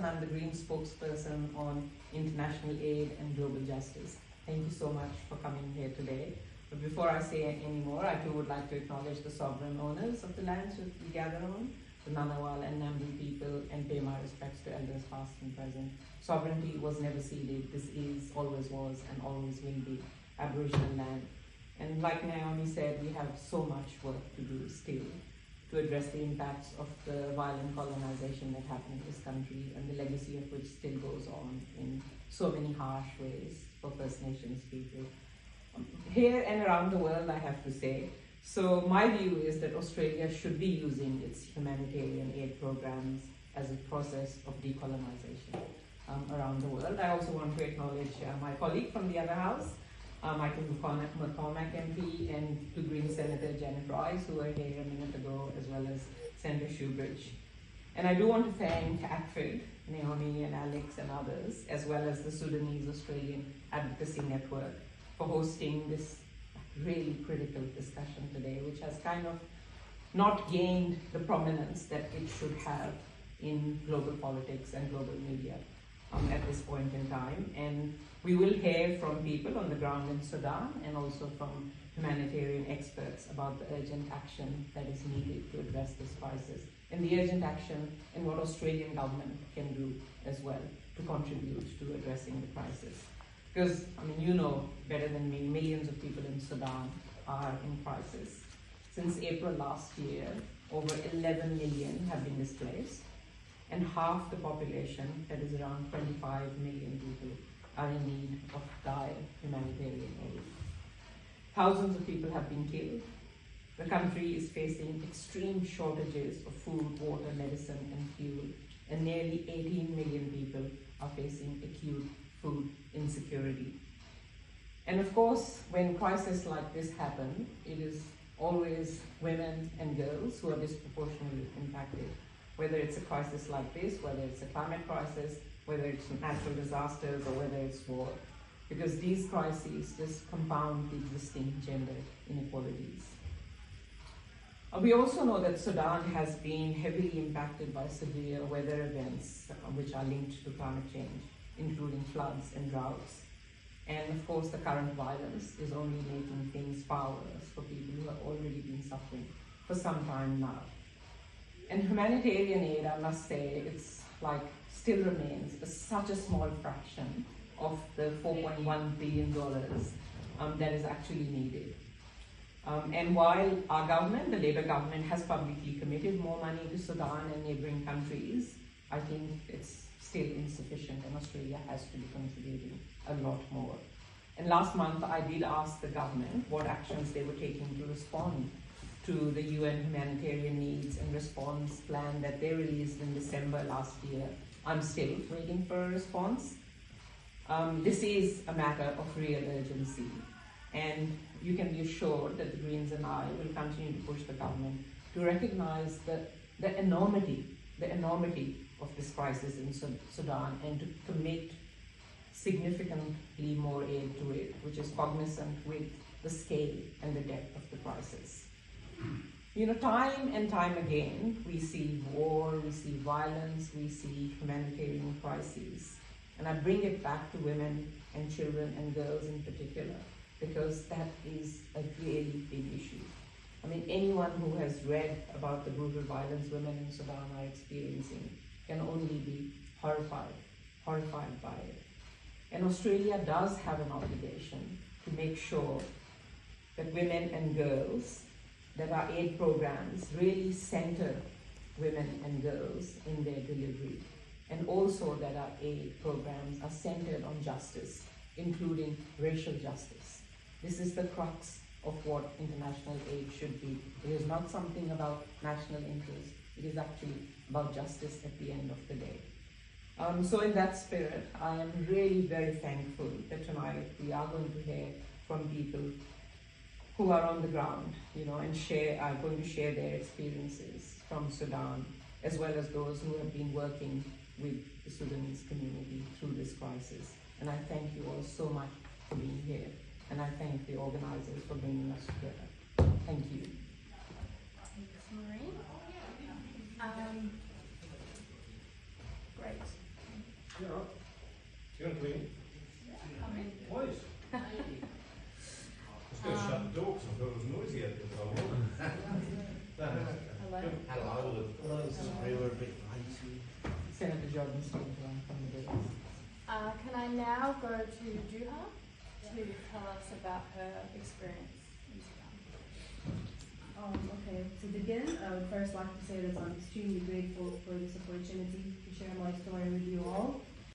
I'm the Green spokesperson on international aid and global justice. Thank you so much for coming here today. But before I say any more, I too would like to acknowledge the sovereign owners of the lands that we gather on, the Ngunnawal and Ngambri people, and pay my respects to elders past and present. Sovereignty was never ceded. This is, always was, and always will be Aboriginal land. And like Naomi said, we have so much work to do still to address the impacts of the violent colonization that happened in this country and the legacy of which still goes on in so many harsh ways for First Nations people. Here and around the world, I have to say. So my view is that Australia should be using its humanitarian aid programs as a process of decolonization around the world. I also want to acknowledge my colleague from the other house, Michael McCormack MP, and two Green Senator Janet Royce, who were here a minute ago, as well as Senator Shoebridge. And I do want to thank ACFID, Naomi and Alex and others, as well as the Sudanese-Australian Advocacy Network, for hosting this really critical discussion today, which has kind of not gained the prominence that it should have in global politics and global media at this point in time. And we will hear from people on the ground in Sudan and also from humanitarian experts about the urgent action that is needed to address this crisis, and the urgent action and what Australian government can do as well to contribute to addressing the crisis. Because, I mean, you know better than me, millions of people in Sudan are in crisis. Since April last year, over 11 million have been displaced, and half the population, that is around 25 million people, are in need of dire humanitarian aid. Thousands of people have been killed. The country is facing extreme shortages of food, water, medicine, and fuel, and nearly 18 million people are facing acute food insecurity. And of course, when crises like this happen, it is always women and girls who are disproportionately impacted. Whether it's a crisis like this, whether it's a climate crisis, whether it's natural disasters, or whether it's war. Because these crises just compound the existing gender inequalities. We also know that Sudan has been heavily impacted by severe weather events which are linked to climate change, including floods and droughts. And of course, the current violence is only making things far worse for people who have already been suffering for some time now. And humanitarian aid, I must say, it's like still remains such a small fraction of the $4.1 billion that is actually needed. And while our government, the Labour government, has publicly committed more money to Sudan and neighbouring countries, I think it's still insufficient, and Australia has to be contributing a lot more. And last month, I did ask the government what actions they were taking to respond to the UN humanitarian needs and response plan that they released in December last year. I'm still waiting for a response. This is a matter of real urgency, and you can be assured that the Greens and I will continue to push the government to recognize the enormity of this crisis in Sudan, and to commit significantly more aid to it, which is cognizant with the scale and the depth of the crisis. You know, time and time again, we see war, we see violence, we see humanitarian crises. And I bring it back to women and children and girls in particular, because that is a really big issue. I mean, anyone who has read about the brutal violence women in Sudan are experiencing can only be horrified by it. And Australia does have an obligation to make sure that women and girls, that our aid programs really center women and girls in their delivery, and also that our aid programs are centered on justice, including racial justice. This is the crux of what international aid should be. It is not something about national interest. It is actually about justice at the end of the day. So in that spirit, I am really very thankful that tonight we are going to hear from people who are on the ground, you know, and are going to share their experiences from Sudan, as well as those who have been working with the Sudanese community through this crisis. And I thank you all so much for being here, and I thank the organizers for bringing us together. Thank you. Thanks, Mehreen. Great. Yeah. Do you want to clean? Come in. Please. I was going to shut the door because I thought it was noisy out there, but I wasn't. Hello. Hello. We were a bit lazy. Senator Jordan Stone from the Bills. Can I now go to Juha to tell us about her experience in Sudan? Okay, to begin, I would first like to say that I'm extremely grateful for this opportunity to share my story with you all.